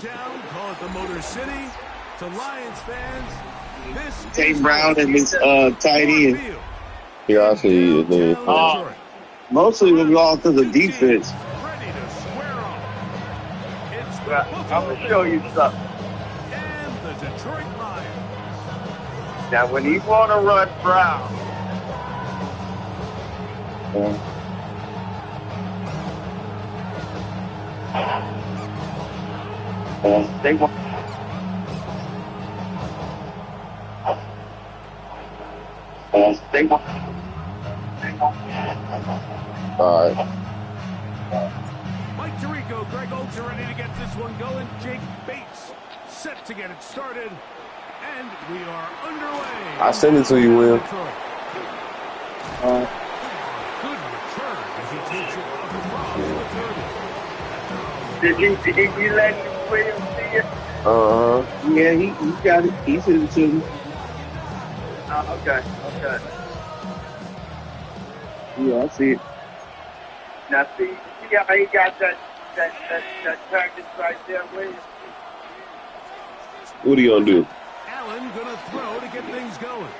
Town, call it the Motor City. To Lions fans, this Tate Brown and his tight end. Yeah, I see it. Mostly we belong to the defense. Ready to square off. It's the I'm going to show you something. And the Detroit Lions. Now, when he want to run Brown, they want. All right. Mike Tirico, Greg Olds are ready to get this one going. Jake Bates set to get it started. And we are underway. I send it to you, Will. Good return as he takes it across the 30. Did he let Williams see it? Yeah, he got it. He sent it to me. Okay. Yeah, I see it. Now, see how he got that target right there, Williams? What are you gonna do? Allen gonna throw to get things going.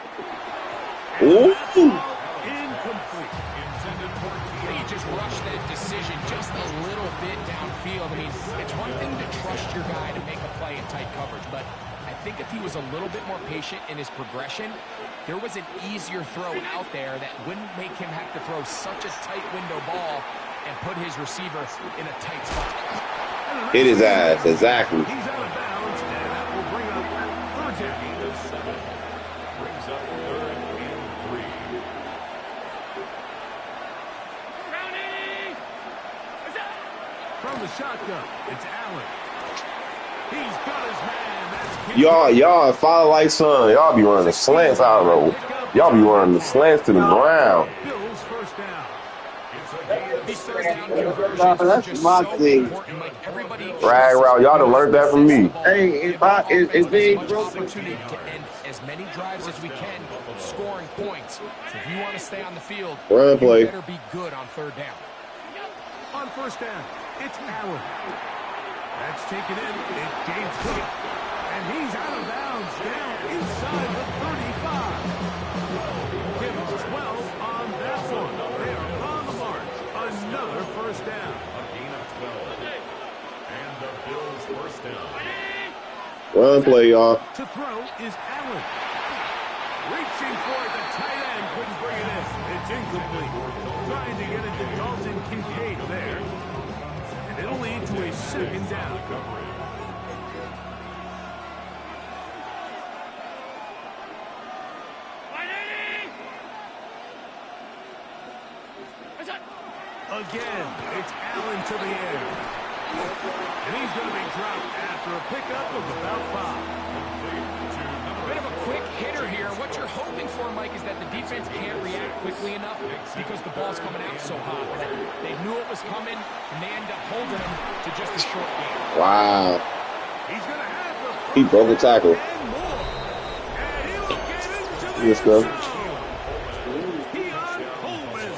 Ooh. Incomplete. You just rush that decision just a little bit downfield. I mean, it's one thing to trust your guy to make a play in tight coverage, but I think if he was a little bit more patient in his progression, there was an easier throw out there that wouldn't make him have to throw such a tight window ball and put his receiver in a tight spot. Hit his ass, exactly. He's out of bounds, and that will bring up third down. Brings up third and 3. From the shotgun, it's Allen. He's got his man. That's Y'all follow like son. Y'all be running the slants. I don't know. Y'all be running the slants to the ground. Bills first down. These third down conversions are That's just my so thing. important. Like everybody Rag route. Y'all done learned that from me. Hey, if they much opportunity to end as many drives as we can, scoring points. So if you want to stay on the field, Run play. you better be good on third down. On first down, it's Allen. That's taken in. It's James Cook. And he's out of bounds down inside the 35. Give him 12 on that one. They are on the march. Another first down. A gain of 12. And the Bills first down. Run play, y'all. To throw is Allen. Reaching for it, the tight end couldn't bring it in. It's incomplete. Trying to get it to Dalton Kincaid there. And it'll lead to a second down. Again, it's Allen to the air. And he's going to be dropped after a pickup of about 5. A bit of a quick hitter here. What you're hoping for, Mike, is that the defense can't react quickly enough because the ball's coming out so hot. They knew it was coming, and they end up holding him to just a short game. Wow. He's going to have the He broke a tackle. and more. And he'll get into the Let's go. Keon Coleman.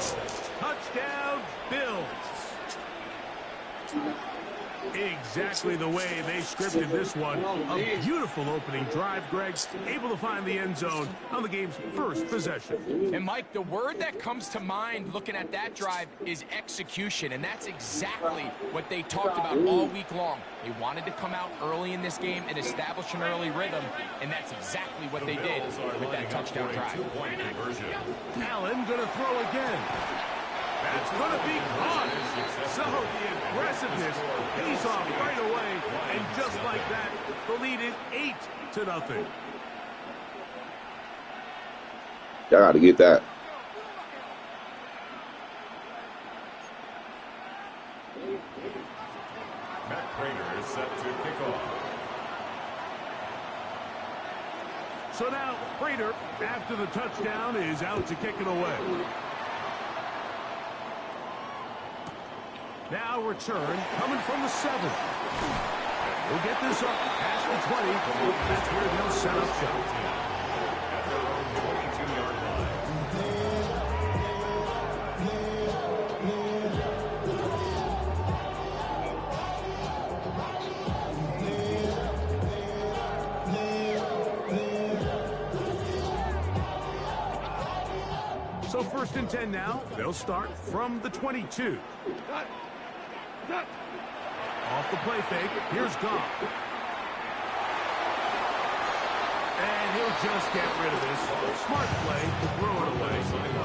Touchdown, Bills. Exactly the way they scripted this one. A beautiful opening drive, Greg. Able to find the end zone on the game's first possession. And, Mike, the word that comes to mind looking at that drive is execution, and that's exactly what they talked about all week long. They wanted to come out early in this game and establish an early rhythm, and that's exactly what they did with that touchdown drive. Allen going to throw again. That's going to be caught. So the aggressiveness pays off right away. And just like that, the lead is 8-0. Y'all got to get that. Matt Prater is set to kick off. So now, Prater, after the touchdown, is out to kick it away. Now return coming from the 7. We'll get this up past the 20. That's where they'll set up shop. At their own 22-yard line. So 1st and 10 now. They'll start from the 22. Off the play fake. Here's Goff. And he'll just get rid of this. Smart play to throw it away.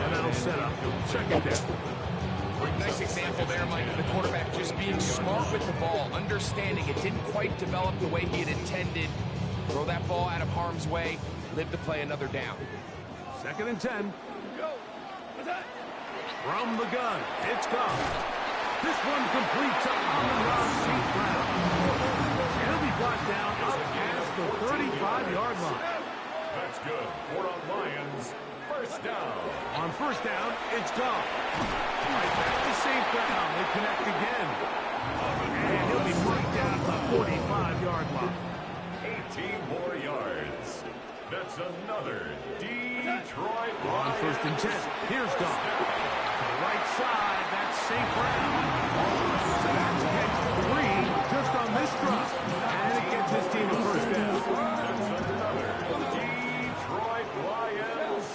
And that'll set up 2nd down. Nice example there, Mike, of the quarterback just being smart with the ball, understanding it didn't quite develop the way he had intended. Throw that ball out of harm's way, live to play another down. 2nd and 10. From the gun, it's Goff. This one complete to Amon-Ra St. Brown. He'll be brought down up past the 35-yard line. That's good. For the Lions, 1st down. On 1st down, it's Goff. Right back to St. Brown. They connect again. And he'll be brought down to the 45-yard line. 18 more yards. That's another Detroit On 1st and 10, here's Goff. To the right side, that's St. Brown. So that's catch 3 just on this drop. And it gets his team a 1st down. That's another Detroit Lions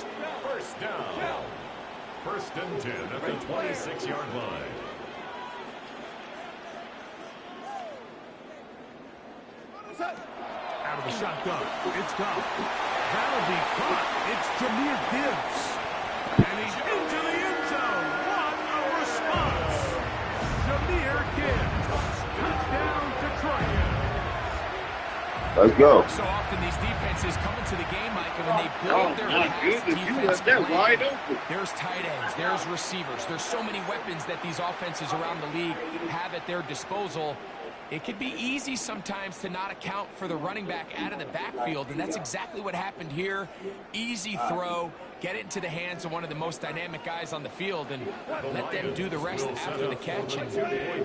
1st down. 1st and 10 at the 26-yard line. Out of the shotgun, it's Goff. That'll be caught. It's Jahmyr Gibbs. And he's into the end zone. What a response. Jahmyr Gibbs. Touchdown, Detroit. Let's go. So often these defenses come into the game, Mike, and when they build their my pass goodness, you defense left that play, wide open. there's tight ends, there's receivers, there's so many weapons that these offenses around the league have at their disposal. It could be easy sometimes to not account for the running back out of the backfield, and that's exactly what happened here. Easy throw, get it into the hands of one of the most dynamic guys on the field, and let them do the rest after the catch, and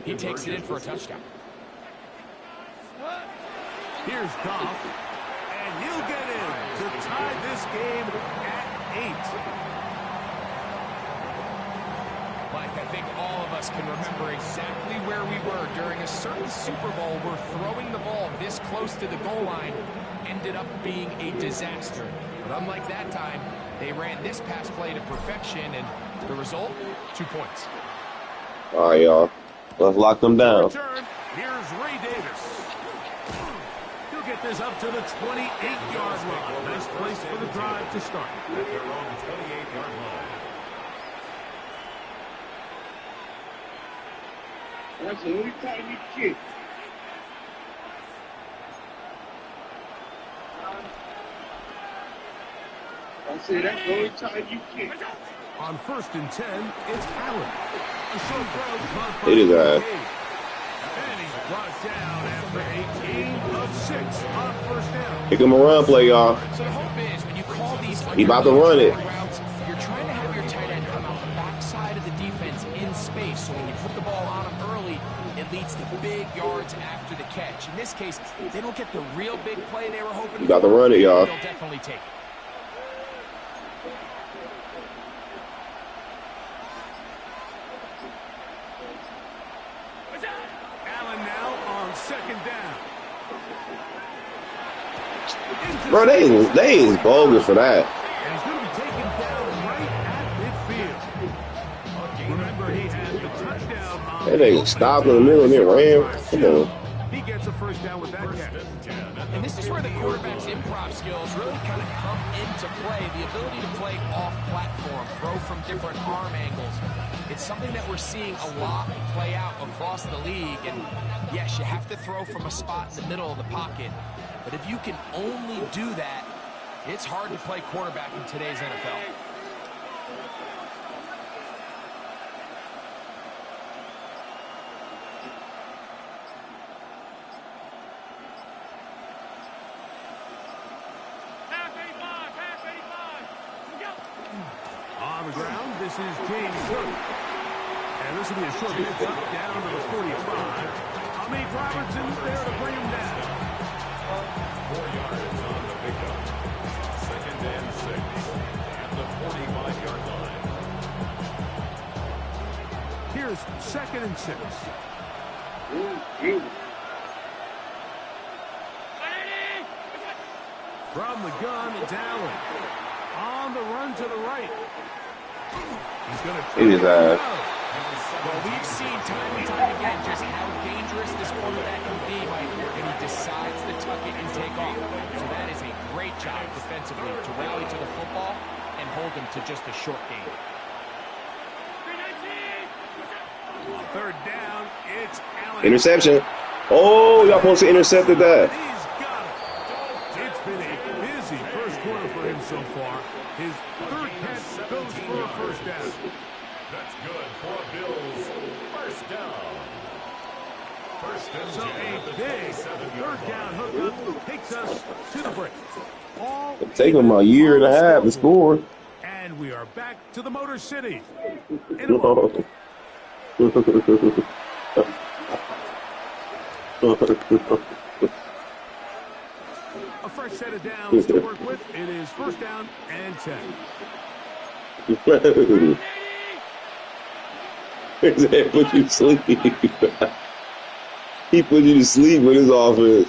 he takes it in for a touchdown. Here's Goff. And he'll get in to tie this game at 8. Mike, I think all of us can remember exactly where we were during a certain Super Bowl where throwing the ball this close to the goal line ended up being a disaster. But unlike that time, they ran this pass play to perfection, and the result, 2 points. All right, y'all. Let's lock them down. Return. Here's Ray Davis. He'll get this up to the 28-yard line. Nice place for the drive to start. At their own 28-yard line. That's the only time you kick. I said that's the only time you kick. On 1st and 10, it's Allen. A short throw caught by It is McCabe. And he's brought down after a gain of 6 on 1st down. Pick him a run play, y'all. So the hope is when you call these He about to run it. routes, you're trying to have your tight end come out the backside of the defense in space. So when you put the ball on him early, it leads to big yards after the catch. In this case, they don't get the real big play they were hoping He about for. to run it, y'all. They'll definitely take it. Allen now on 2nd down. Bro, they is bogus for that. And he's going to be taken down right at midfield. Remember, he had the touchdown on That nigga stopped in the middle and then ran. Come on. He gets a 1st down with that catch. And this is where the quarterback's improv skills really kind of come into play. The ability to play off platform, throw from different arm angles. It's something that we're seeing a lot play out across the league. And yes, you have to throw from a spot in the middle of the pocket. But if you can only do that, it's hard to play quarterback in today's NFL. On the ground, this is James Cook. And this will be a short pitch up down to the 45. Amit Robertson there to bring him down. 4 yards on the pickup. 2nd and 6. At the 45-yard line. Here's 2nd and 6. From the gun, it's Allen. On the run to the right. He's going to It is out. Well, we've seen time and time again just how dangerous this quarterback can be, Mike, and he decides to tuck it and take off. So that is a great job defensively to rally to the football and hold him to just a short gain. Third down, it's Allen. Interception. Oh, y'all supposed to intercepted that. He's got it. It's been a busy first quarter for him so far. His third catch goes for a first down. That's good for Bills. First down. First and So 10 a at the big 27-yard third down hookup takes us to the break. All It's taken them a year and a half to score. And we are back to the Motor City. In a moment. A fresh set of downs to work with. It is first down and 10. He put you to sleep. He put you to sleep with his offense.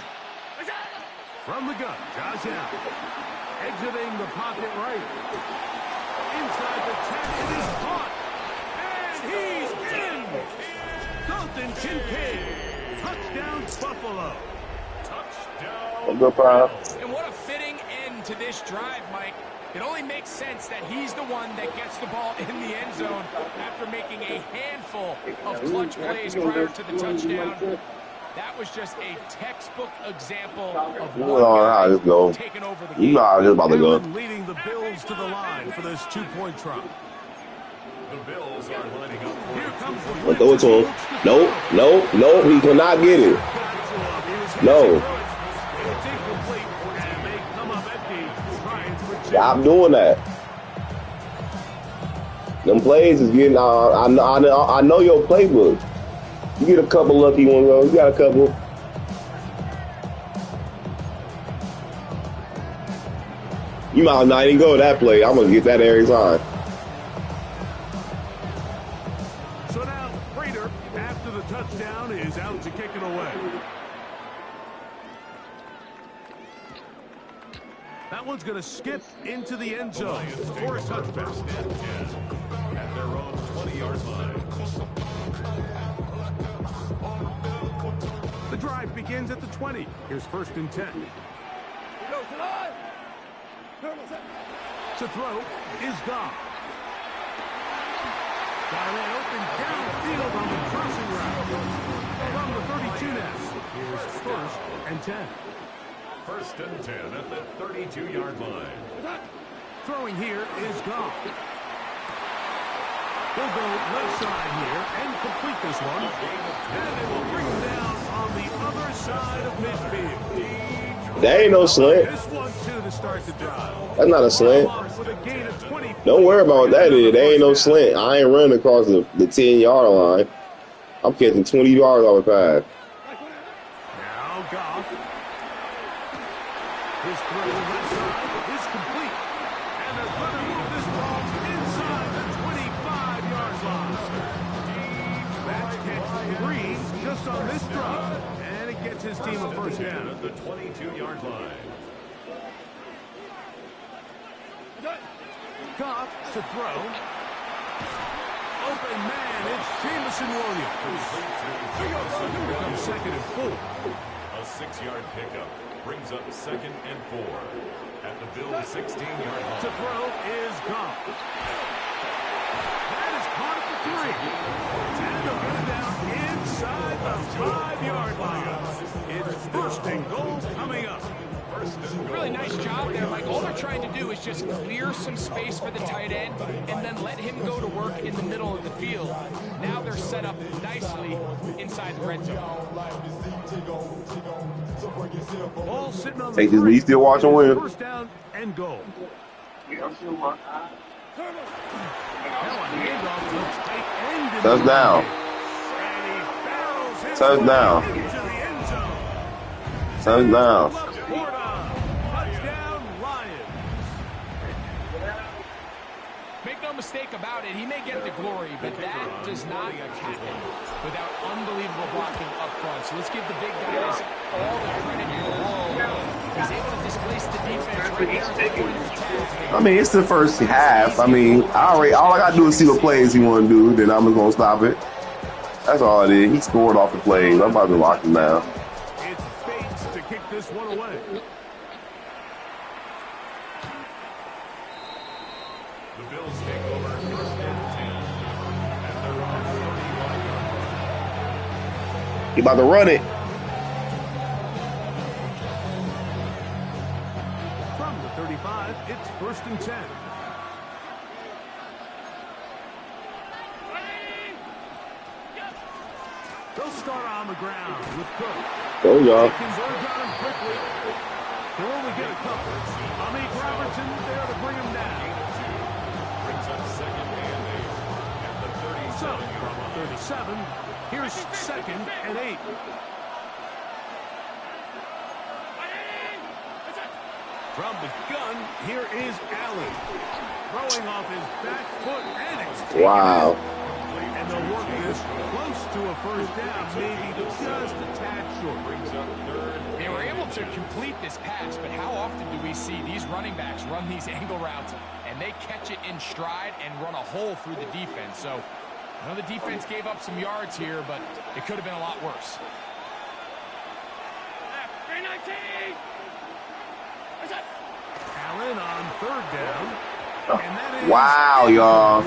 From the gun, Josh Allen. Exiting the pocket right. Inside the 10, it is caught. And he's in. Dalton Kincaid. Touchdown, Buffalo. touchdown. Good Prime. And what a fitting end to this drive, Mike. It only makes sense that he's the one that gets the ball in the end zone after making a handful of clutch plays prior to the touchdown. That was just a textbook example of one guy taking over the game. You know how I was about to go. Allen leading the Bills to the line for this two-point try. The Bills are lining up for Here comes the Let's throw it to him. No, he cannot get it. No. It's incomplete, and they come up empty, trying for two. Stop doing that. Them plays is getting. I know your playbook. You get a couple lucky ones, though. You got a couple. You might not even go that play. I'm gonna get that every time. So now, Prater, after the touchdown, is out to kick it away. That one's going to skip into the end zone for a touchdown. at their own 20-yard line. The drive begins at the 20. Here's first and 10. To throw is Goff. Got it open downfield on the crossing route. From the 32 now. Here's first and 10. First and 10 at the 32-yard line. Throwing here is Goff. He'll go left side here and complete this one. And they will bring him down on the other side of midfield. That ain't no slant. This one, too, to start the drive. That's not a slant. With a gain of 20. Don't worry about what that is. That ain't no slant. I ain't running across the 10-yard line. I'm catching 20 yards off a pass. Now Goff. His throw left side is complete. And they're going to move this ball inside the 25-yard line. That's catch 3 just on this drive. And it gets his team a first down. At the 22-yard line. Goff to throw. Open man, it's Jamison Williams. Here comes second and 4. A 6-yard pickup brings up second and 4 at the Bills' 16-yard line. To throw is Goff. That is caught at the 3. And they'll get it down inside the 5-yard line. It's first and goal coming up. Really nice job there, Mike. All they're trying to do is just clear some space for the tight end and then let him go to work in the middle of the field. Now they're set up nicely inside the red zone. Ball sitting on the Take this 3. lead, still watching win. First down and goal. Now a handoff looks tight end in the Touchdown. and he barrels his Touchdown. way into the end zone. Touchdown. Touchdown, Lions. Make no mistake about it, he may get the glory, but that does not happen without unbelievable blocking up front. So let's give the big guys all the credit in the world. He's able to displaced the defense right there at the point of attack. I mean, it's the first half. I mean, all I gotta do is see what plays he want to do. Then I'm just gonna stop it. That's all it is. He scored off the plays. I'm about to lock him down. It's Bates to kick this one away. The Bills take over first and 10. And they're on 31. He about to run it. From the 35, it's first and 10. They'll start on the ground with Cook. Oh, y'all. They converge on him quickly. They'll only get a couple. Amit Robertson there to bring him down. Brings up second and 8. At the So, 37-yard from line. 37, here's second and 8. From the gun, here is Allen. Throwing off his back foot, and it's taken Wow. in. And they'll work this close to a first down, maybe just a tad short. Brings up third. They were able to complete this pass, but how often do we see these running backs run these angle routes and they catch it in stride and run a hole through the defense? So, I know the defense gave up some yards here, but it could have been a lot worse. Allen on third down. And that is Wow, y'all.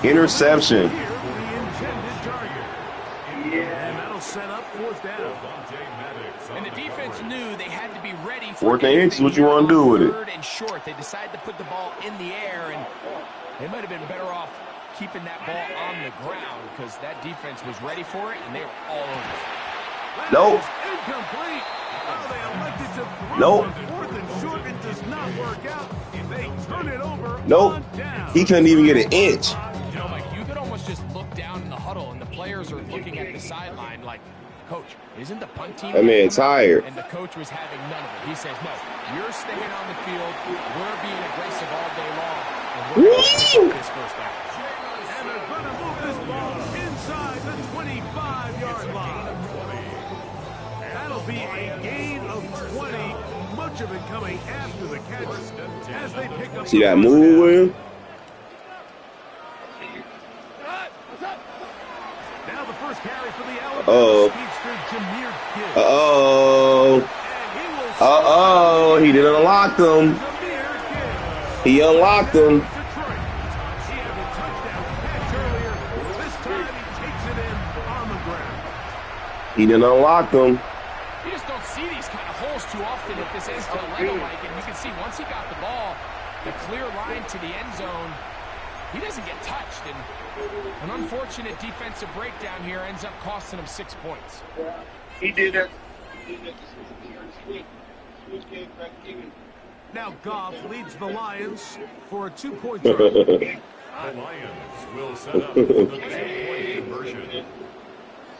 Interception. Here, the intended target. And that'll set up fourth down. And the defense knew they had to be ready for Fourth and inch, anything what you here wanna do on with it? third and short. They decided to put the ball in the air, and they might have been better off keeping that ball on the ground because that defense was ready for it, and they were all over it. That Nope. is incomplete. Oh, they elected to throw Nope. on fourth and short. It does not work out. They turn it over Nope. on down. He couldn't even get an inch. You know, Mike, you could almost just look down in the huddle, and the players are looking at the sideline like, Coach, isn't the punt team? That man tired. And the coach was having none of it. He says, no, you're staying on the field. We're being aggressive all day long. And we're going to pick up this first down. And they're going to move this ball inside the 25-yard line. That'll be a gain of 20. Much of it coming after the catch as they pick up. See the that first move down. with him? Now the first carry for the Alabama Uh-oh. speedster, Jahmyr Gibbs. Uh-oh. And he will Uh-oh. He didn't unlock them. Jahmyr Gibbs. He unlocked them. Detroit. He had a touchdown catch earlier. This time he takes it in on the ground. He didn't unlock them. You just don't see these kind of holes too often at this end zone level, Mike. And you can see once he got the ball, the clear line to the end zone, he doesn't get touched. And an unfortunate defensive breakdown here ends up costing him 6 points. He did that. Now Goff leads the Lions for a 2-point drive. The Lions will set up for the 2-point conversion.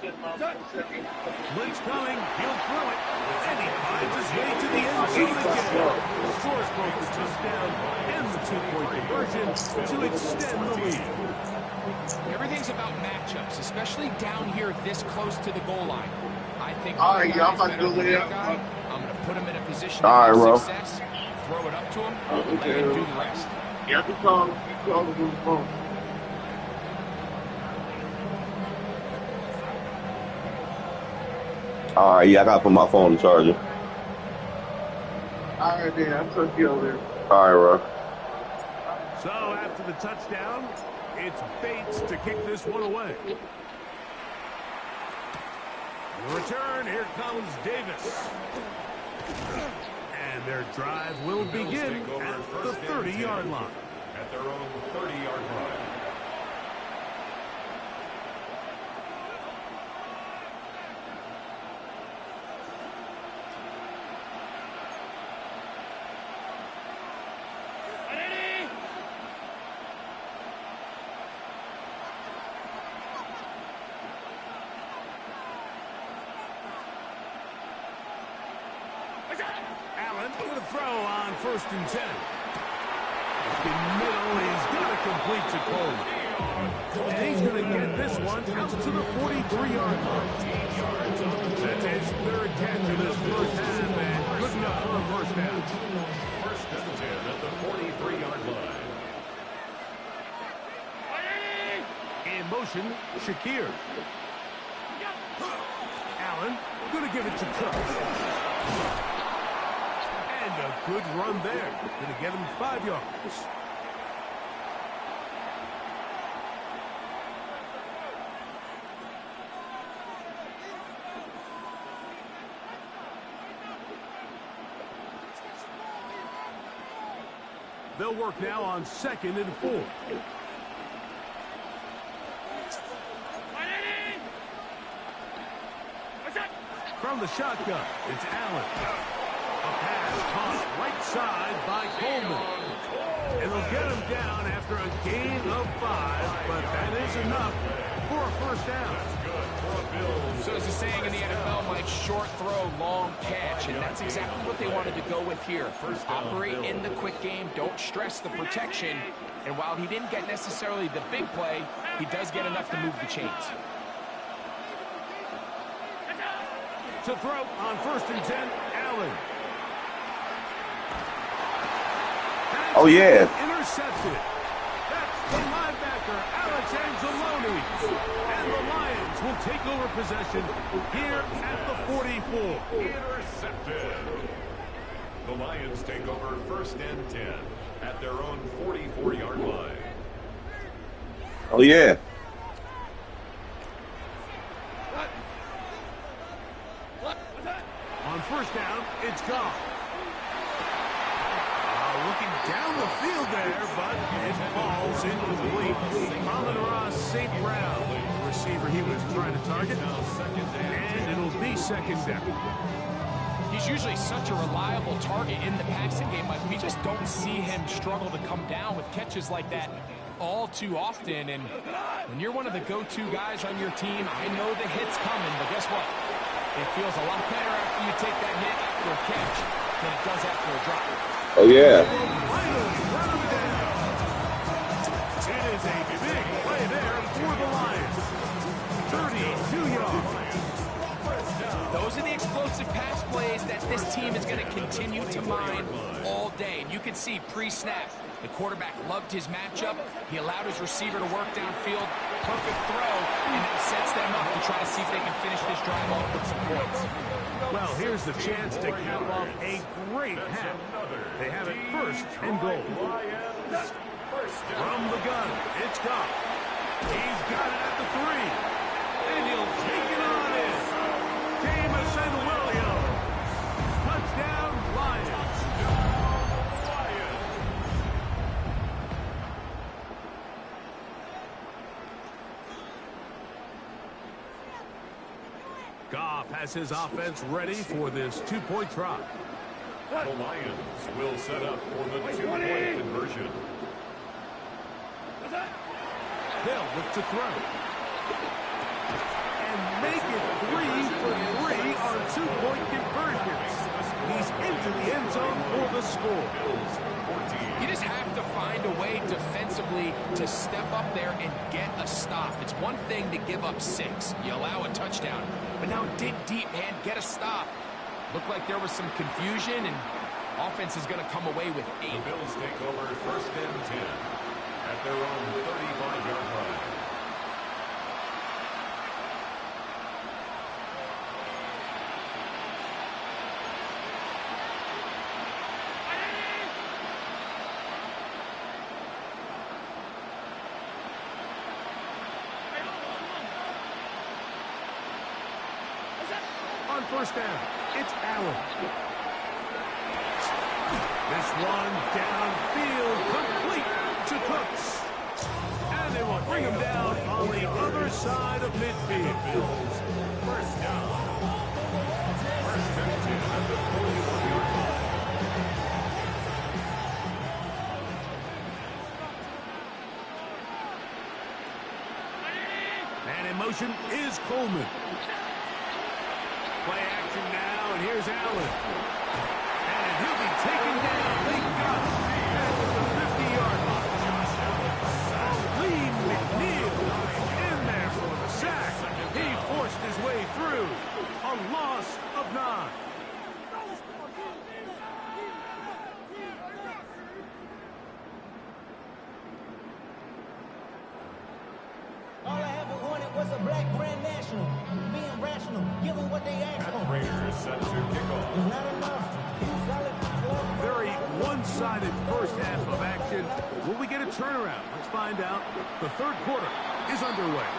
Blitz coming, he'll throw it, and he finds his way to the end zone again. Scores both the touchdown and the 2-point conversion to extend the lead. Everything's about matchups, especially down here this close to the goal line. I think All my right, guy y'all is about to better go than lay your out. guy. I'm going to put him in a position All right, of bro. success, throw it up to him, and let him do the rest. You have to call the phone. All right, yeah, I gotta put my phone in charger. All right, then. I'll talk to you over there. All right, bro. So after the touchdown, it's Bates to kick this one away. The return, here comes Davis. And their drive will The Bills begin take over at the first and 30-yard 10 line. At their own 30-yard line. Allen with a throw on first and 10. In middle, he's got to complete to Coleman. And he's going to get this one out to the 43-yard line. That's his third catch of this first half, and good enough for a first down. motion, Shakir. Allen, going to give it to Cook. And a good run there. Going to get him 5 yards. They'll work now on 2nd and 4. From the shotgun, it's Allen. A pass caught right side by Coleman. And they'll get him down after a gain of 5, but that is enough for a first down. So as the saying in the NFL, Mike, short throw, long catch, and that's exactly what they wanted to go with here. Operate in the quick game, don't stress the protection, and while he didn't get necessarily the big play, he does get enough to move the chains. To throw on 1st and 10, Allen. Oh, yeah. Intercepted. That's the linebacker, Alex Anzalone. And the Lions will take over possession here at the 44. Intercepted. The Lions take over 1st and 10 at their own 44-yard line. Oh, yeah. On 1st down, it's Goff. Looking down the field there, but it falls incomplete. Amon-Ra St. Brown, the receiver he was trying to target. And it'll be 2nd down. He's usually such a reliable target in the passing game. Like, we just don't see him struggle to come down with catches like that all too often. And when you're one of the go-to guys on your team, I know the hit's coming, but guess what? It feels a lot better after you take that hit after a catch than it does after a drop. Oh, yeah. It is a big play there for the Lions. 32 yards. Those are the explosive pass plays that this team is going to continue to mine all day. And you can see pre-snap, the quarterback loved his matchup. He allowed his receiver to work downfield. Perfect throw, and it sets them up to try to see if they can finish this drive off with some points. Well, here's the chance to cap off a great half. They have it 1st and goal. From the gun, it's Goff. He's got it at the 3. And he'll take it on in. Jameson Williams. Touchdown, Lions. Goff has his offense ready for this 2-point try. The Lions will set up for the 2-point conversion. They'll look to throw. And make it 3 for 3 on 2-point conversions. He's into the end zone for the score. You just have to find a way defensively to step up there and get a stop. It's one thing to give up 6. You allow a touchdown. But now dig deep, man. Get a stop. Looked like there was some confusion, and offense is going to come away with 8. The Bills take over 1st and 10 at their own 35-yard line. On 1st down, it's Allen. This one downfield, complete to Cooks. And they will bring him down on the other side of midfield. 1st down. 1st and 10 at the 41-yard line. And in motion is Coleman. Play action now, and here's Allen. And he'll be taken down. They got him at the 50-yard line. Lee McNeil in there for the sack. He forced his way through. A loss of 9. All I have black grand national. Being rational, give them what they ask At for. Raiders set to kick off. It's not enough. Two solid four. Very one-sided first half of action. Will we get a turnaround? Let's find out. The third quarter is underway.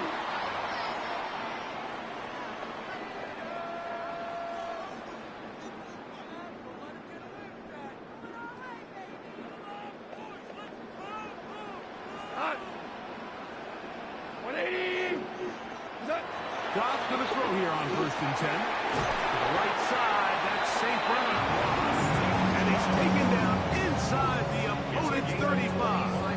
Goff's going to throw here on 1st and 10. To the right side, that's St. Brown. And he's taken down inside the opponent's 35.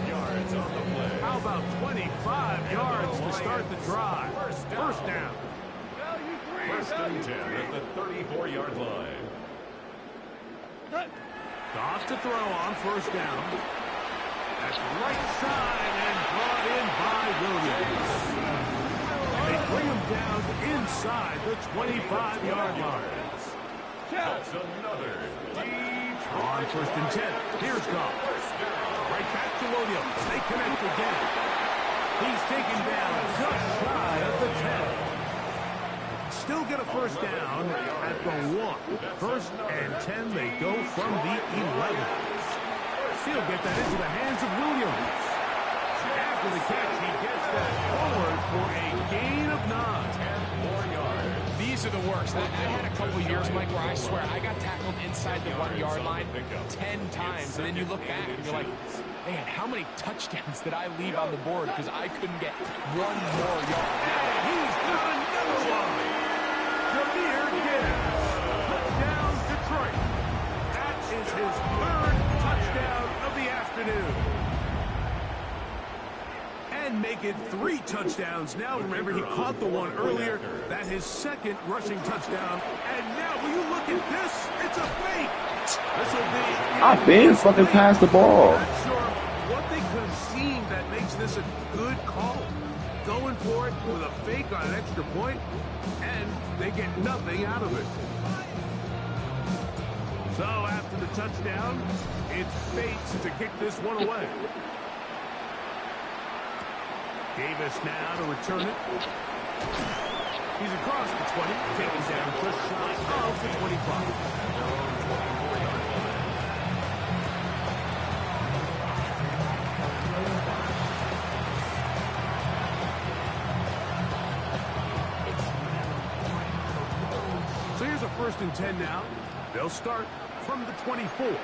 Yards on the play. How about 25 yards to start the drive? First down. 1st and 10 at the 34-yard line. Goff to throw on 1st down. That's right side and brought in by Williams. They bring him down inside the 25-yard line. That's another deep On 1st and 10, here's Goff. Right back to Williams. They connect again. He's taken down just shy of the 10. Still get a 1st down at the 1. 1st and 10, they go from the 11. He'll get that into the hands of Williams. After the catch, he gets that forward for a gain of 9. 10 more yards. These are the worst. I had a couple years, Mike, where I swear I got tackled inside the 1-yard line 10 times, and then you look back and you're like, man, how many touchdowns did I leave on the board because I couldn't get one more yard? He's got another one. Jameer Gibbs. Touchdown, Detroit. That is his 3rd touchdown of the afternoon. And make it 3 touchdowns. Now, remember, he caught the one earlier. That his 2nd rushing touchdown. And now, will you look at this? It's a fake. This will be... I've been fucking past the ball. Not sure what they could have seen that makes this a good call. Going for it with a fake on an extra point, and they get nothing out of it. So after the touchdown, it's Bates to kick this one away. Davis now to return it. He's across the 20, taken down just shy of the 25. So here's a 1st and 10 now. They'll start from the 24.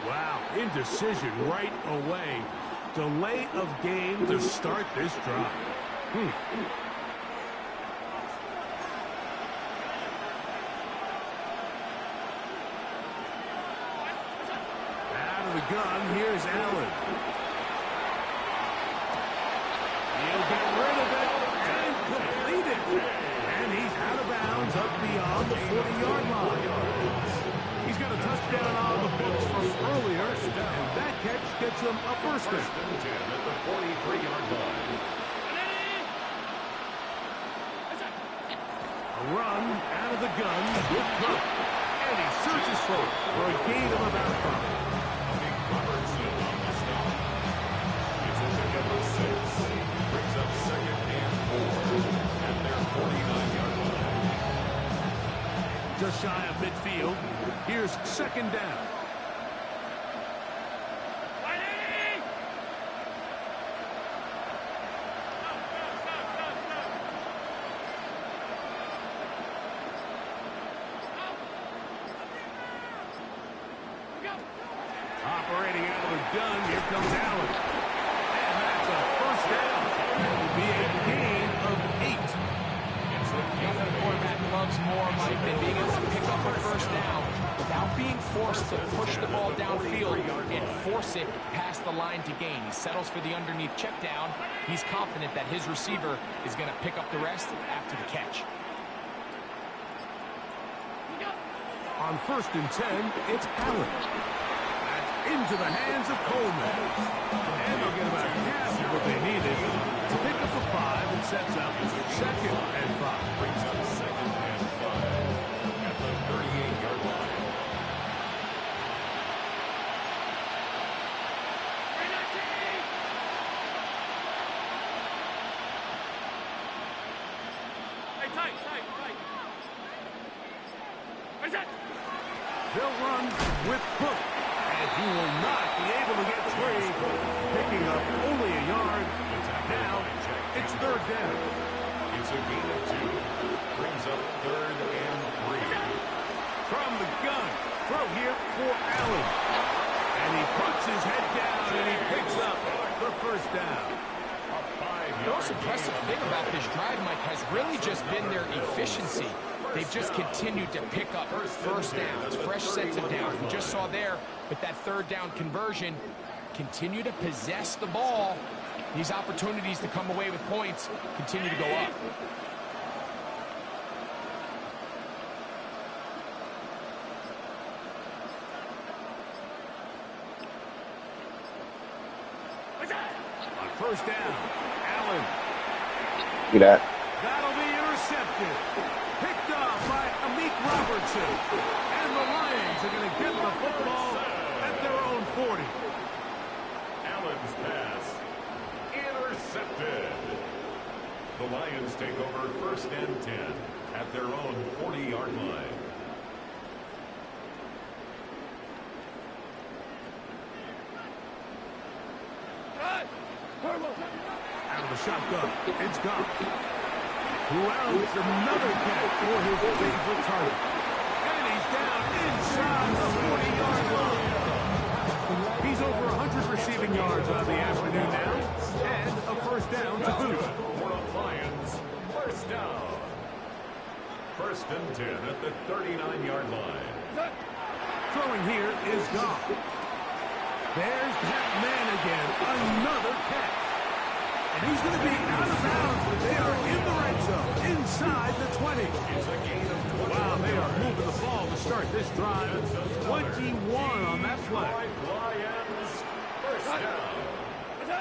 Wow, indecision right away. Delay of game to start this drive. Out of the gun, here's Allen. He'll get rid of it and complete it. And he's out of bounds up beyond the 40-yard line. He's got a touchdown on the books from earlier, and that catch gets him a 1st down. 1st and 10 at the 43-yard line. A run out of the gun with Cook, and he searches for a gain of about 5. Robertson on the stop. It's a pickup of 6. Brings up 2nd and 4 at their 49-yard line. Just shy of midfield. Here's 2nd down. Operating out of the gun, here comes Allen. And that's a 1st down. That will be a gain of 8. Nothing the quarterback loves more, Mike, than being able to pick up a 1st down without being forced to push the ball downfield and force it past the line to gain. He settles for the underneath check down. He's confident that his receiver is going to pick up the rest after the catch. On 1st and 10, it's Allen. That's into the hands of Coleman. And they'll get about half of what they needed to pick up a 5 and sets up 2nd and 5. Brings up 2nd and 5 at the 38-yard line. They'll run with Cook, and he will not be able to get free, picking up only a yard. Now, it's 3rd down. It's a gain of 2. Brings up 3rd and 3. From the gun, throw here for Allen. And he puts his head down, and he picks up the 1st down. The most impressive thing about this drive, Mike, has really just been their efficiency. They've just continued to pick up 1st downs, fresh sets of downs. We just saw there with that 3rd down conversion, continue to possess the ball. These opportunities to come away with points continue to go up. On 1st down, Allen. See that? That'll be intercepted. Picked off by Amik Robertson. And the Lions are going to get the football at their own 40. Allen's pass intercepted. The Lions take over 1st and 10 at their own 40-yard line. Out of the shotgun, it's gone. Who else? Another catch for his favorite target. And he's down inside the 40-yard line. He's over 100 receiving yards on the afternoon now. And a 1st down to boot. For the Lions, 1st down. 1st and 10 at the 39-yard line. Throwing here is Goff. There's that man again. Another catch. And he's going to be out of bounds, but they are in the red zone, inside the 20. It's a gain of 20. Wow, they are moving the ball to start this drive. 21 on that play. Lions, 1st down.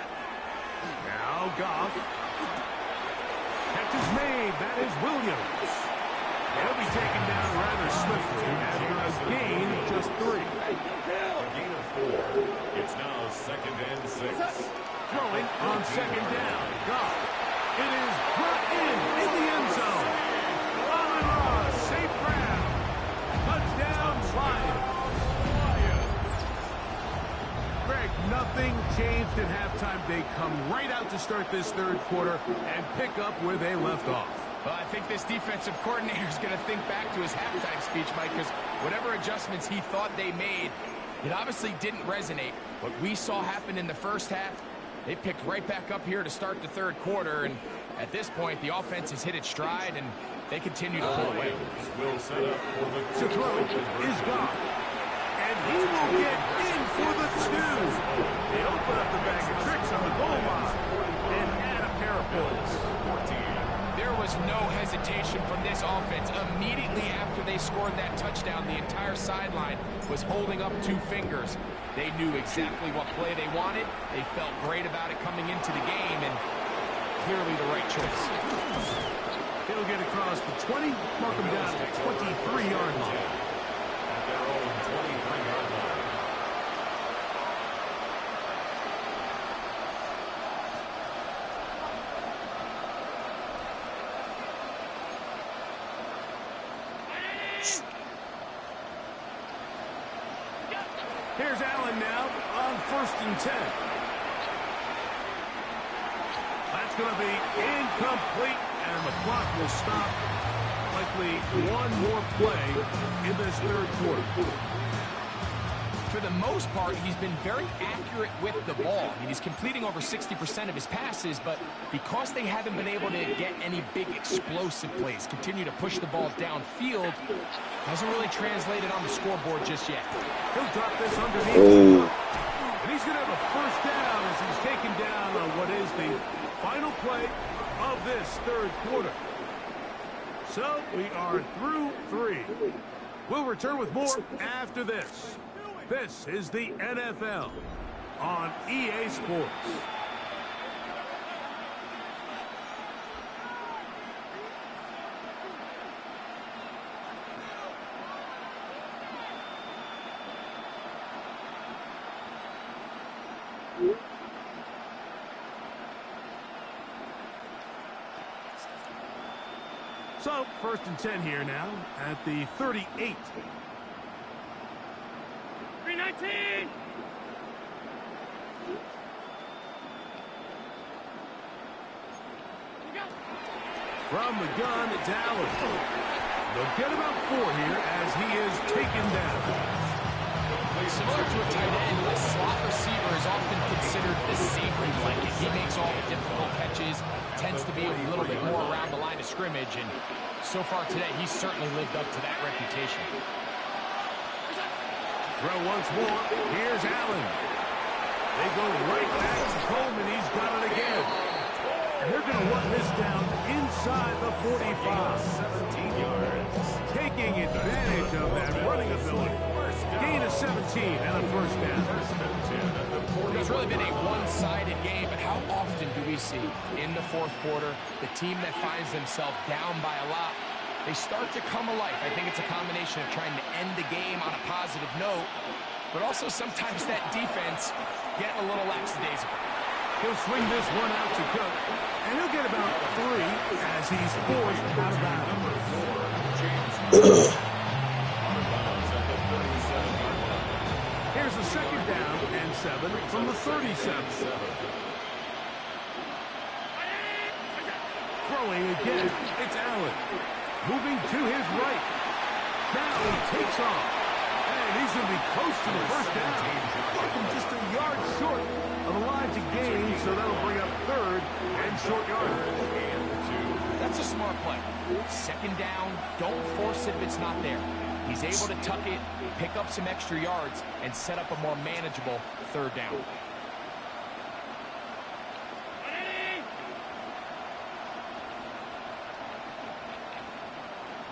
Now Goff. Catch is made. That is Williams. He'll be taken down rather swiftly after a gain of just 3. A gain of 4. It's now 2nd and 6. Throwing on 2nd down. Goff. It is brought in the end zone. Allen Ross, safe grab. Touchdown, Lions. Greg, nothing changed at halftime. They come right out to start this 3rd quarter and pick up where they left off. Well, I think this defensive coordinator is going to think back to his halftime speech, Mike, because whatever adjustments he thought they made, it obviously didn't resonate. What we saw happen in the 1st half, they picked right back up here to start the 3rd quarter, and at this point, the offense has hit its stride, and they continue to pull away. Will set up for the To throw is Goff. And he will get in for the 2. They open up the bag of tricks on the goal line and add a pair of points. There was no hesitation from this offense. Immediately after they scored that touchdown, the entire sideline was holding up 2 fingers. They knew exactly what play they wanted. They felt great about it coming into the game, and clearly the right choice. He'll get across the 20, mark him down at the 23-yard line. At their own 23-yard line. Here's Allen now on 1st and 10. That's going to be incomplete, and the clock will stop. Likely one more play in this 3rd quarter. For the most part, he's been very accurate with the ball. I mean, he's completing over 60% of his passes, but because they haven't been able to get any big explosive plays, continue to push the ball downfield, hasn't really translated on the scoreboard just yet. He'll drop this underneath. And he's going to have a 1st down as he's taken down on what is the final play of this 3rd quarter. So we are through 3. We'll return with more after this. This is the NFL on EA Sports. So, 1st and 10 here now at the 38. 319! From the gun, it's Allen. They'll get about 4 here as he is taken down. Similar to a tight end, a slot receiver is often considered the safety blanket. He makes all the difficult catches, tends to be a little bit more around the line of scrimmage, and so far today, he's certainly lived up to that reputation. Throw once more. Here's Allen. They go right back to Coleman. He's got it again. And they're going to run this down inside the 45. 17 yards. Taking advantage of that running ability. Gain of 17 and a 1st down. It's really been a one-sided game, but how often do we see in the 4th quarter the team that finds themselves down by a lot, they start to come alive? I think it's a combination of trying to end the game on a positive note, but also sometimes that defense getting a little lackadaisical. He'll swing this one out to Cook, and he'll get about 3 as he's forced out of bounds. Here's a 2nd down and 7 from the 37. Throwing again, it's Allen. Moving to his right. Now he takes off. And he's going to be close to the 1st down. Looking just a yard short of the line to gain, so that'll bring up 3rd and short yardage. That's a smart play. 2nd down, don't force it if it's not there. He's able to tuck it, pick up some extra yards, and set up a more manageable 3rd down.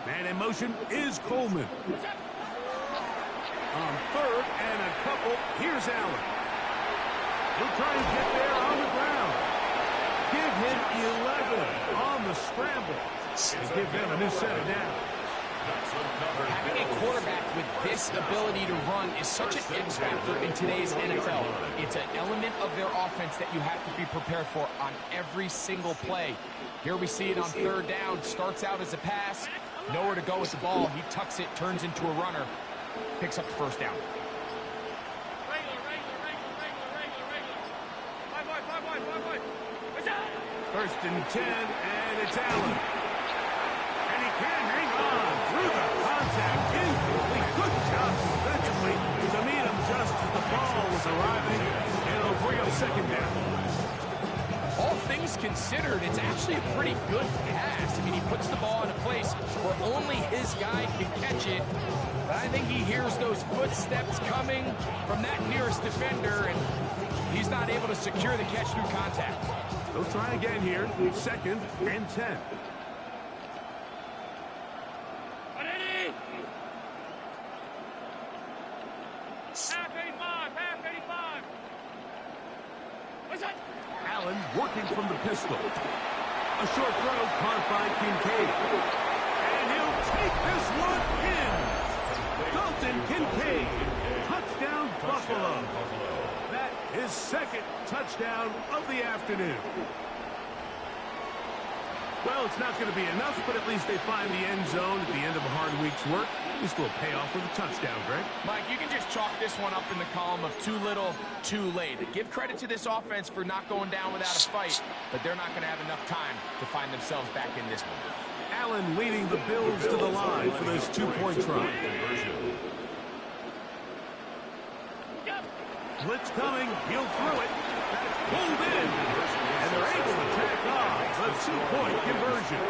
Man in motion is Coleman. On 3rd and a couple, here's Allen. He'll try and get there on the ground. Give him 11 on the scramble. And give them a new set of downs. Having a quarterback with this ability to run is such an X factor in today's NFL. It's an element of their offense that you have to be prepared for on every single play. Here we see it on 3rd down. Starts out as a pass. Nowhere to go with the ball. He tucks it, turns into a runner. Picks up the 1st down. First and 10, and it's Allen. And he can hang on through the contact. Incomplete. Good job defensively to meet him just as the ball was arriving. And it'll bring up 2nd down. All things considered, it's actually a pretty good pass. I mean, he puts the ball in a place where only his guy can catch it. But I think he hears those footsteps coming from that nearest defender, and he's not able to secure the catch through contact. They'll try again here. 2nd and 10. Allen working from the pistol. A short throw caught by Kincaid. And he'll take this one in. Dalton Kincaid. Touchdown, Buffalo. That is 2nd touchdown of the afternoon. Well, it's not going to be enough, but at least they find the end zone at the end of a hard week's work. This will pay off with a touchdown, Greg. Mike, you can just chalk this one up in the column of too little, too late. Give credit to this offense for not going down without a fight, but they're not going to have enough time to find themselves back in this one. Allen leading the Bills to the line for this 2-point try. Blitz coming. He'll throw it. That's pulled in. And they're able to tack on the 2-point conversion.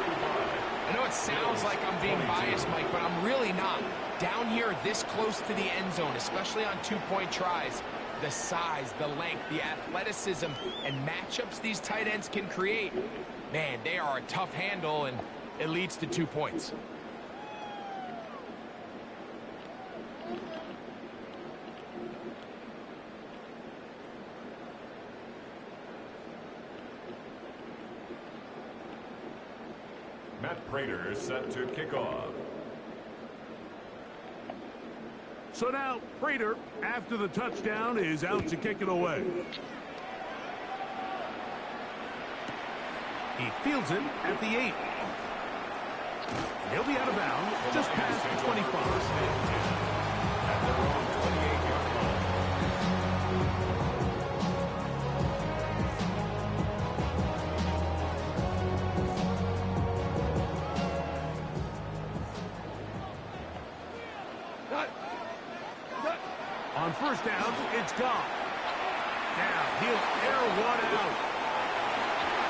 I know it sounds like I'm being biased, Mike, but I'm really not. Down here this close to the end zone, especially on 2-point tries, the size, the length, the athleticism, and matchups these tight ends can create, man, they are a tough handle, and it leads to 2 points. Matt Prater set to kick off. So now, Prater, after the touchdown, is out to kick it away. He fields it at the 8. He'll be out of bounds just past the 25. At their own 28-yard line. On first down, it's Goff. Now, he'll air one out.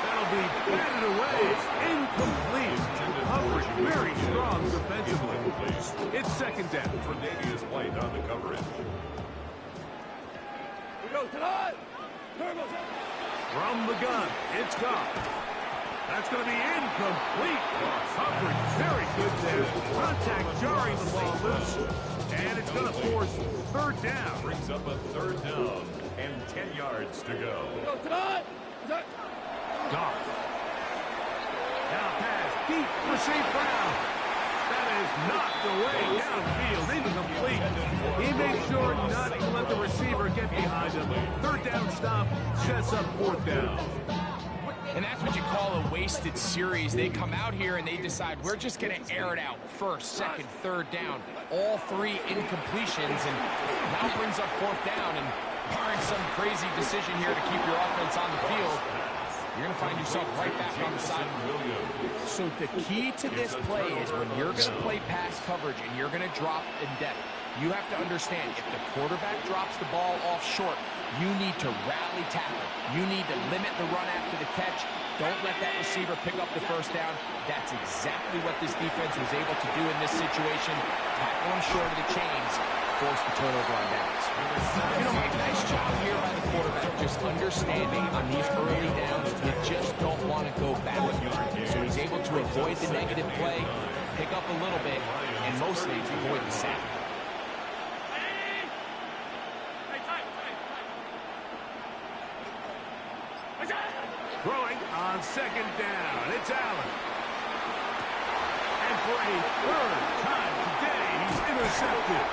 That'll be batted away. Incomplete. Coverage very strong defensively. It's second down. Tre'Davious White on the coverage. From the gun, it's Goff. That's going to be incomplete. Coverage very good there. Contact jarring the ball loose. And it's going to force third down. Brings up a third down and 10 yards to go. Goff. Now pass deep for St. Brown. That is knocked away downfield, incomplete. He made sure not to let the receiver get behind him. Third down stop sets up fourth down. And that's what you call a wasted series. They come out here and they decide we're just going to air it out. First, second, third down. All three incompletions, and now brings up fourth down. And barring some crazy decision here to keep your offense on the field, you're going to find yourself right back on the sideline. So the key to this play is when you're going to play pass coverage and you're going to drop in depth, you have to understand if the quarterback drops the ball off short, you need to rally tackle. You need to limit the run after the catch. Don't let that receiver pick up the first down. That's exactly what this defense was able to do in this situation. Tackle him short of the chains, force the turnover on downs. You know, Mike, nice job here by the quarterback, just understanding on these early downs, you just don't want to go back. So he's able to avoid the negative play, pick up a little bit, and mostly avoid the sack. Throwing on second down, it's Allen. And for a third time today, he's intercepted.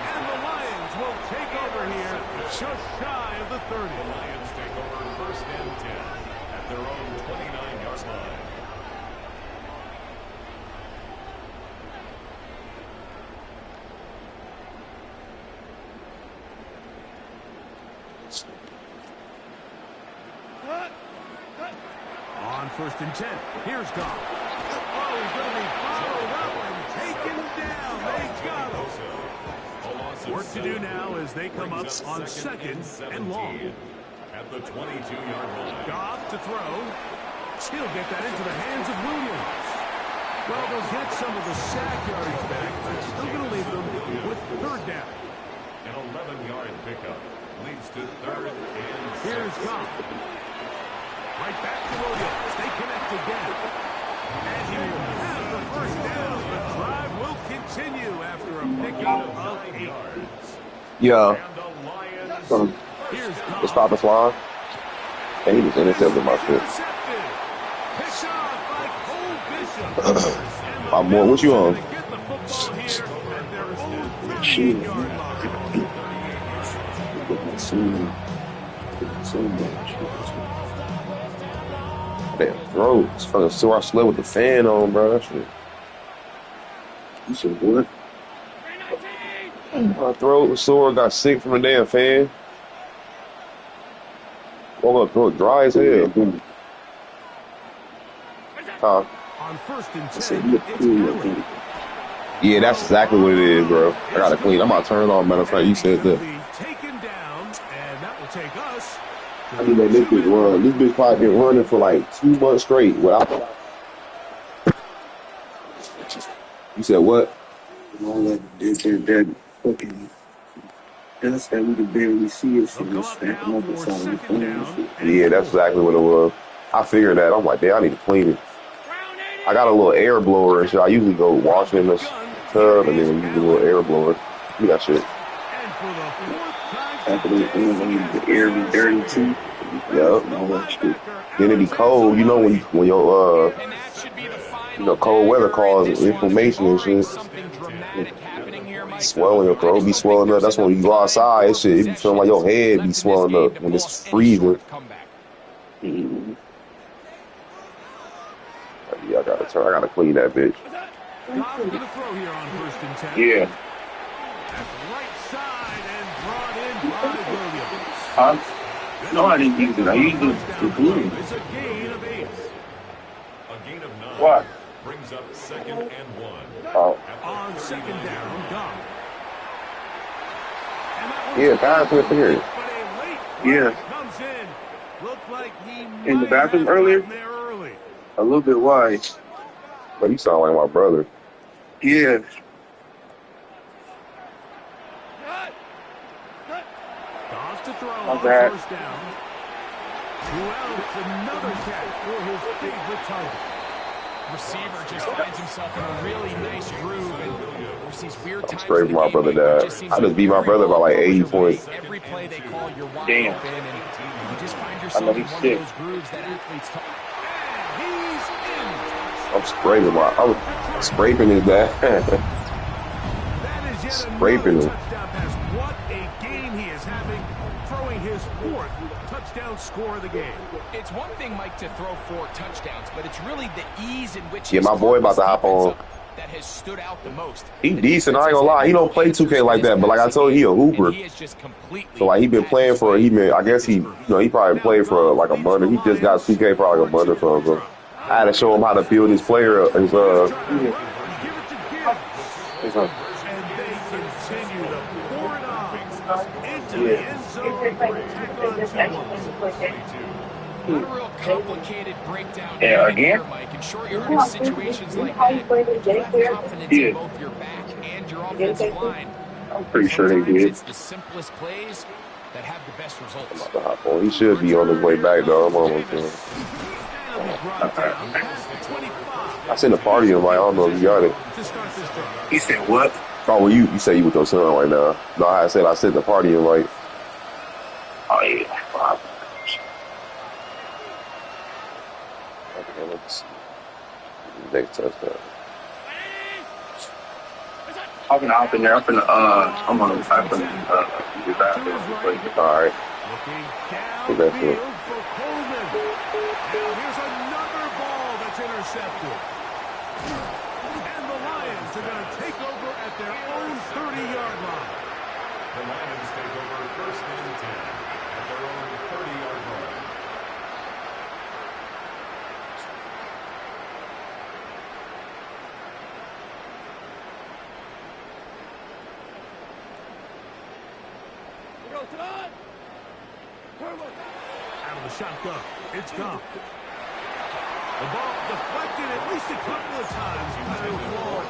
And the Lions will take over here just shy of the 30. The Lions take over first and 10 at their own 29-yard line. On first and 10, here's Goff. Oh, he's going to be followed up and taken down. They got him. Work to do now as they come up on second and long. At the 22-yard line. Goff to throw. Still get that into the hands of Williams. Well, they'll get some of the sack yardage back, but still going to leave them with third down. An 11-yard pickup leads to third and 6. Here's Goff. Right back to Williams. They connect again. And he will have the first down. The drive will continue after a pickup of 8 yards. Yeah. And the Lions. Here's Let's stop this line. And he was intercepted my foot. intercepted. Picked off by Cole Bishop. I'm more. What you on? Get the football here at their own 38-yard line. Damn throat. It's fucking sore. I slept with the fan on, bro. That shit. You said what? My throat was sore. Got sick from the damn fan. Woke up, throat dry as hell. Huh? On first and I said 10, you it's cool. Allen. Yeah, that's exactly what it is, bro. I gotta clean. I'm about to turn it on. Matter of fact, you said that. Taken down, and that will take us. I mean, that this bitch run. This bitch probably been running for like 2 months straight. Without. You said what? All that fucking dust that we can barely see it. Shit is stacking up inside the phone. Yeah, that's exactly what it was. I figured that. I'm like, damn, I need to clean it. I got a little air blower and shit. I usually go wash it in the tub and then use a little air blower. You got shit. After the air be dirty too. Yup. All that shit. Then it be cold. You know when your And that should be the final You know, cold weather causes inflammation and shit. Swelling your throat be swelling up. That's when you go outside, it be feeling like your head be swelling up when it's freezing. Mm-hmm. Yeah, I gotta clean that bitch. Goff going to throw here on 1st and 10. Yeah. That's right side and brought in by Williams. No, I didn't use it. I used the glue. It's a gain of 8. A gain of 9. What? Brings up 2nd and 1. Oh. On 2nd down, Goff. Yeah, pass it here. Yeah. Comes in. Looked like he In the bathroom earlier? there early. A little bit wide. But you sound like my brother. Yeah. Goff to throw Not on bad. 1st down. It's another catch for his favorite target. Receiver just finds himself in a really nice groove and these weird times. I'm straight with my brother dad. I just beat my brother by like 80 points. Every play they call, you're wide Damn. open, and you just find I yourself know in he's one sick. of those grooves that athletes. I'm scraping his dad. That is yet Scraping another him. touchdown pass. What a game he is having, throwing his 4th touchdown score of the game. It's one thing, Mike, to throw 4 touchdowns, but it's really the ease in which Yeah, my boy about to hop on. that has stood out the most. He decent, I ain't gonna lie. He don't play 2K like that, but like I told you, he a hooper. So like he been playing for, I guess he probably played for like a month. He just got 2K probably like a month or so. I had to show him how to build his player, Give it to Gibbs. It's And they continue to pour it on into the end zone. Tack on 2 Not a real complicated breakdown. Yeah, again? Here, Mike. In short yardage situations like that, you have confidence in both your back and your offensive line. I'm pretty sure they Sometimes did. it's the simplest plays that have the best results. He should be on his way back though. I'm almost there. I sent a party invite. I don't know if you got it. He said what? Oh, well, you say you with your son right now. No, I said I sent the party invite. Oh, yeah. Wow. Okay, let's see. Next touchdown. I'm gonna hop in there. I'm gonna get back there. All right. Looking downfield for Coleman. Now here's another ball that's intercepted. And the Lions are going to take over at their own 30-yard line. The Lions take over 1st and 10 at their own 30-yard line. Out of the shotgun, it's gone. The ball deflected at least a couple of times. But it'll fall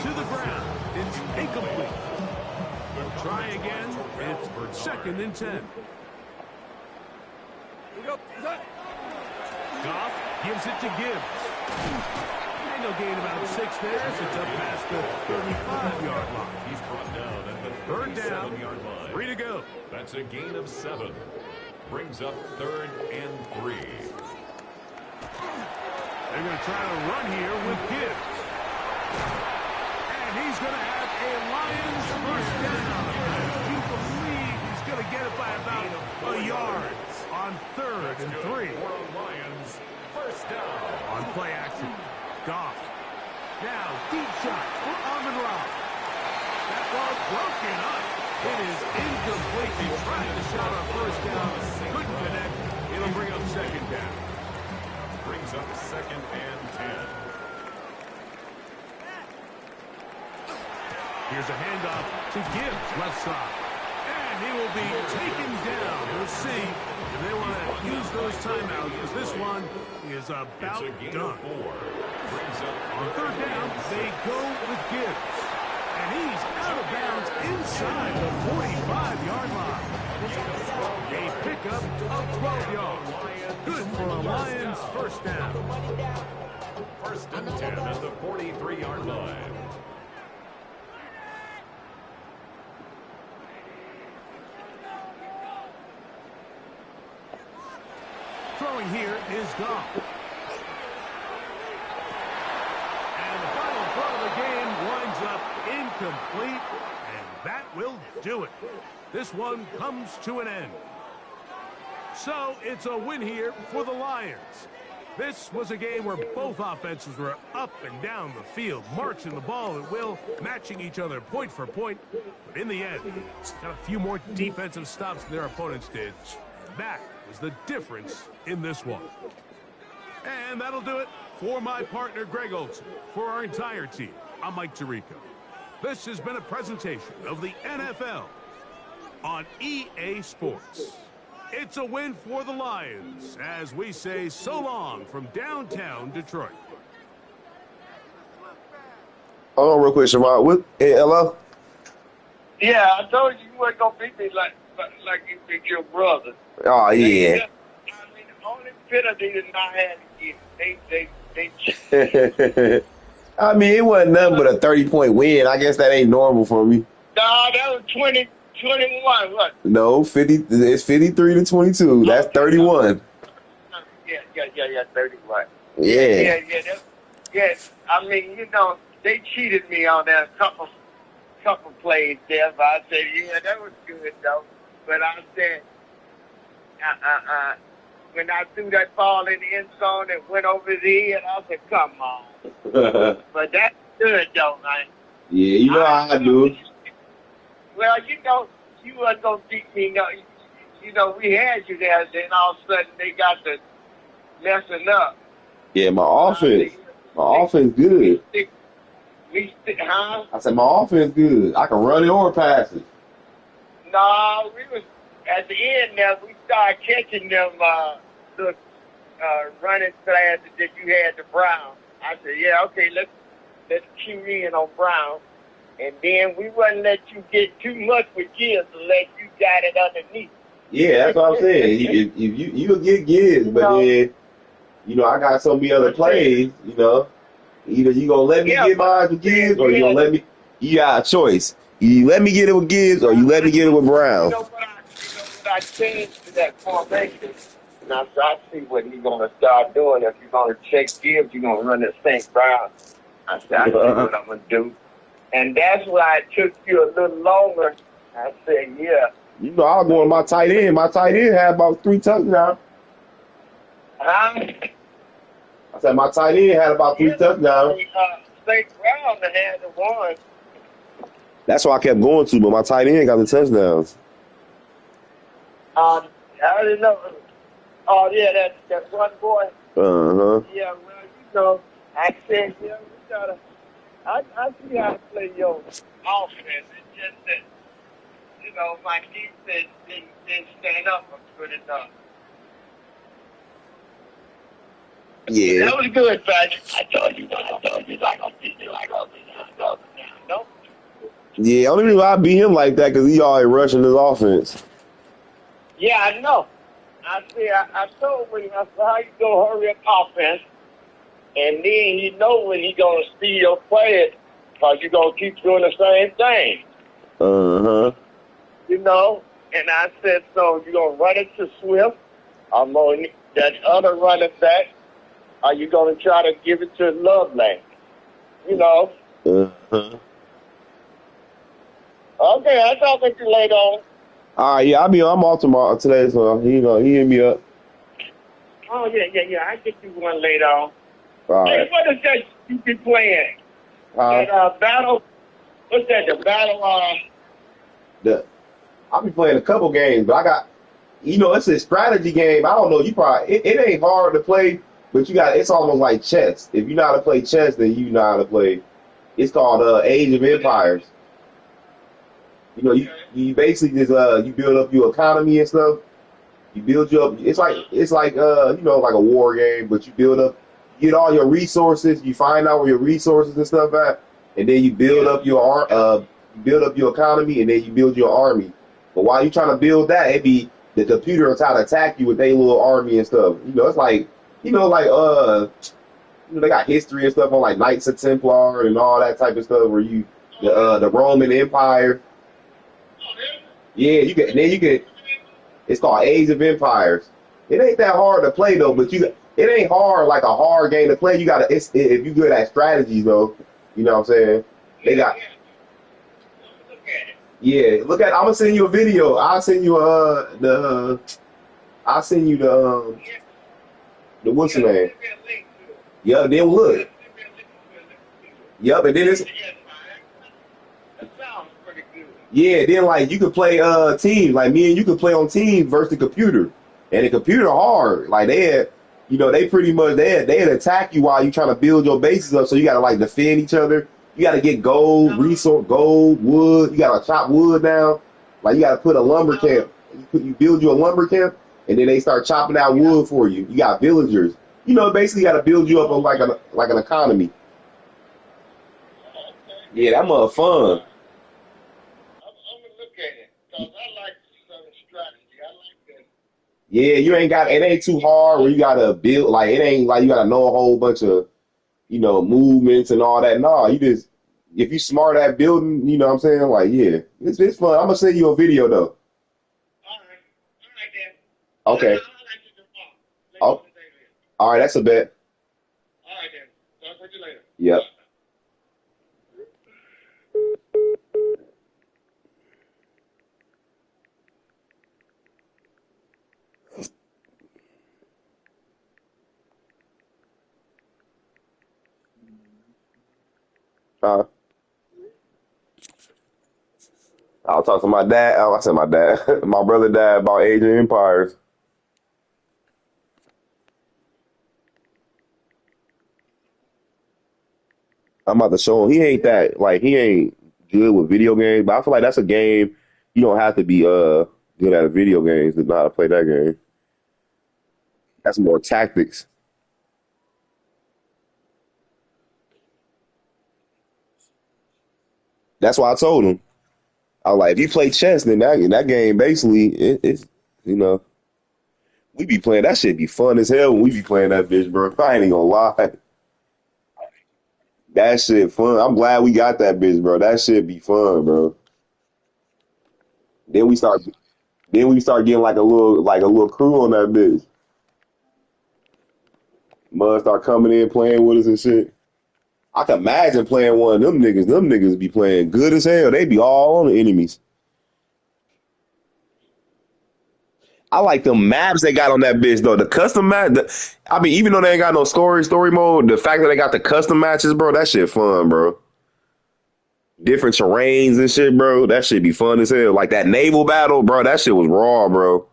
to the ground. It's incomplete. We'll try again. It's 2nd and 10. Goff gives it to Gibbs. And they'll gain about 6 there. It's up past the 35-yard line. He's brought down at the 37-yard line. 3 to go. That's a gain of 7. Brings up 3rd and 3. They're going to try to run here with Gibbs. And he's going to have a Lions 1st down. I do believe he's going to get it by about a yard on 3rd and 3. Lions 1st down. On play action, Goff. Now, deep shot for Amon-Ra. That ball broken up. It is incomplete. He tried the shot on 1st down. Couldn't connect. It'll bring up 2nd down. Brings up 2nd and 10. Here's a handoff to Gibbs, left side. And he will be taken down. We'll see if they want to use those timeouts, because this one is about done. On 3rd down, they go with Gibbs. And he's out of bounds inside the 45-yard line. A pickup of 12 yards. Good for a Lions 1st down. 1st and 10 at the 43-yard line. Throwing here is Goff. complete, and that will do it. This one comes to an end. So it's a win here for the Lions. This was a game where both offenses were up and down the field, marching the ball at will, matching each other point for point. But in the end, got a few more defensive stops than their opponents did. That was the difference in this one. And that'll do it for my partner, Greg Olson. For our entire team, I'm Mike Tirico. This has been a presentation of the NFL on EA Sports. It's a win for the Lions as we say so long from downtown Detroit. Hold on real quick, Shamar. Hey, hello? Yeah, I told you weren't going to beat me like you beat your brother. Oh, yeah. I mean, the only penalty that I had to get, they I mean, it wasn't nothing but a 30-point win. I guess that ain't normal for me. No, that was 21, what? No, 50. It's 53-22. That's 31. Yeah, 31. Yeah. Yeah. I mean, you know, they cheated me on that couple plays there. But I said, yeah, that was good though. But I said, when I threw that ball in the end zone and went over his head, I said, come on. But that's good though, man. Yeah, you know how I do. Well, you know, you weren't going to beat me. You know, we had you there, then all of a sudden they got to messing up. Yeah, my offense good. Huh? I said my offense good. I can run it or pass it. No, we was at the end there. We started catching them the running classes that you had to Brown. I said, yeah, okay, let's cue in on Brown. And then we wouldn't let you get too much with Gibbs unless you got it underneath. Yeah, that's what I'm saying. if you'll get Gibbs, but then, you know, I got so many other plays, you know. Either you gonna let me get mine with Gibbs or you gonna let me, you got a choice. You let me get it with Gibbs or you let me get it with Brown. You know what I changed to that formation? And I see what he's gonna start doing. If you're gonna check Gibbs, you're gonna run the St. Brown. I see what I'm gonna do. And that's why it took you a little longer. I said, yeah. You know, I was going my tight end. My tight end had about 3 touchdowns. Huh? I said my tight end had about 3 touchdowns. St. Brown had the one. That's why I kept going to, but my tight end got the touchdowns. I didn't know. Oh, yeah, that one boy. Uh-huh. Yeah, well, you know, I said, yeah, we gotta. I see how to play your offense. It's just that, you know, my defense didn't stand up good enough. Yeah. That was good, Patrick. I told you like I'm beating you like I'm beating you. No. Yeah, only reason I beat him like that because he always rushing his offense. Yeah, I know. I told him, I said, how you gonna hurry up offense? And then he know when he gonna steal your play because you gonna keep doing the same thing. Uh-huh. You know? And I said, so you gonna run it to Swift? I'm on that other running back. Are you gonna try to give it to Loveland? You know? Uh-huh. Okay, I'll talk to you later on. All right, yeah, I'm off tomorrow today, so he hit me up. Oh, yeah. I'll get you one later on. All Hey, right. what is that you be playing? That battle? What's that, the battle? I'll be playing a couple games, but I got, you know, it's a strategy game. I don't know, you probably, it ain't hard to play, but it's almost like chess. If you know how to play chess, then you know how to play. It's called Age of Empires. You know, you basically just you build up your economy and stuff. You build you up. It's like you know, like a war game, but you build up, you get all your resources. You find out where your resources and stuff at, and then you build up your economy, and then you build your army. But while you trying to build that, it be the computer will try to attack you with their little army and stuff. You know, it's like you know, they got history and stuff on like Knights of Templar and all that type of stuff where you the Roman Empire. Yeah, you can. It's called Age of Empires. It ain't that hard to play though, but it ain't hard like a hard game to play. You gotta. If you good at strategies though, you know what I'm saying. Yeah, look at. I'm gonna send you a video. I'll send you Yeah, the what's yeah, the name? send me a link to it. Yeah, then Yeah, look. send me a link to it. Let me see it. Yep, and then it's Yes, man. That sounds pretty good. yeah, then like you could play teams. Like me and you could play on teams versus the computer. And the computer hard. Like they pretty much they'd attack you while you trying to build your bases up. So you gotta like defend each other. You gotta get gold, Uh-huh. resource, gold, wood. You gotta chop wood down. Like you gotta put a lumber Uh-huh. camp. You build you a lumber camp, and then they start chopping out Yeah. wood for you. You got villagers. Basically got to build you up on Okay. like an economy. Okay. Yeah, that mother All fun. right. I'm gonna look at it because I like some strategy. I like that. Yeah, you ain't got it ain't too hard where you gotta build like it ain't like you gotta know a whole bunch of movements and all that. Nah, you just if you smart at building, you know what I'm saying? Like, yeah, it's fun. I'm gonna send you a video though. All right. All right then. Okay. I'll let you tomorrow. Later Oh, on today then. all right, that's a bet. All right then. Talk with you later. Yep. Uh, I'll talk to my dad. Oh, I said my dad. My brother died about Age of Empires. I'm about to show him. He ain't good with video games, but I feel like that's a game you don't have to be good at video games to know how to play that game. That's more tactics. That's why I told him. I was like, if you play chess, then that game basically it's you know we be playing that shit be fun as hell when we be playing that bitch, bro. I ain't even gonna lie, that shit fun. I'm glad we got that bitch, bro. That shit be fun, bro. Then we start then we start getting like a little crew on that bitch. Mud start coming in playing with us and shit. I can imagine playing one of them niggas. Them niggas be playing good as hell. They be all on the enemies. I like the maps they got on that bitch though. The custom map. I mean, even though they ain't got no story mode, the fact that they got the custom matches, bro, that shit fun, bro. Different terrains and shit, bro. That shit be fun as hell. Like that naval battle, bro. That shit was raw, bro.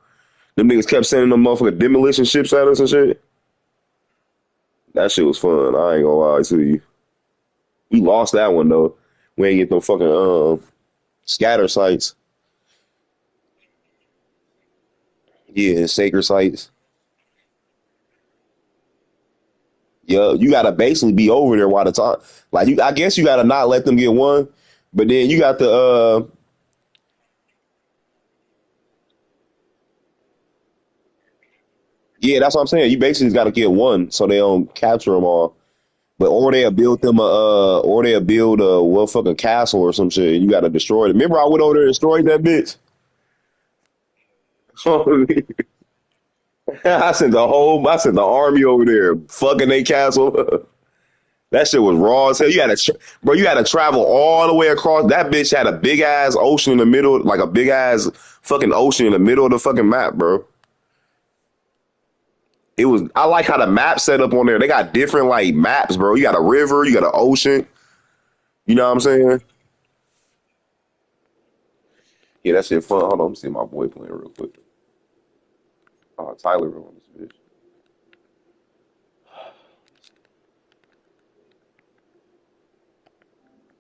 Them niggas kept sending them motherfucking demolition ships at us and shit. That shit was fun. I ain't gonna lie to you. We lost that one though. We ain't get no fucking scatter sites. Yeah, sacred sites. Yeah, you gotta basically be over there while the time. Like I guess you gotta not let them get one, but then you got the yeah, that's what I'm saying. You basically just gotta get one so they don't capture them all. But or they'll build a what fucking castle or some shit. And you gotta destroy it. Remember I went over there and destroyed that bitch. I sent the army over there, fucking they castle. That shit was raw as hell. Bro, you had to travel all the way across. That bitch had a big ass ocean in the middle, like a big ass fucking ocean in the middle of the fucking map, bro. It was. I like how the map set up on there. They got different like maps, bro. You got a river, you got an ocean. You know what I'm saying? Yeah, that shit fun. Hold on, let me see my boy playing real quick. Tyler on this bitch.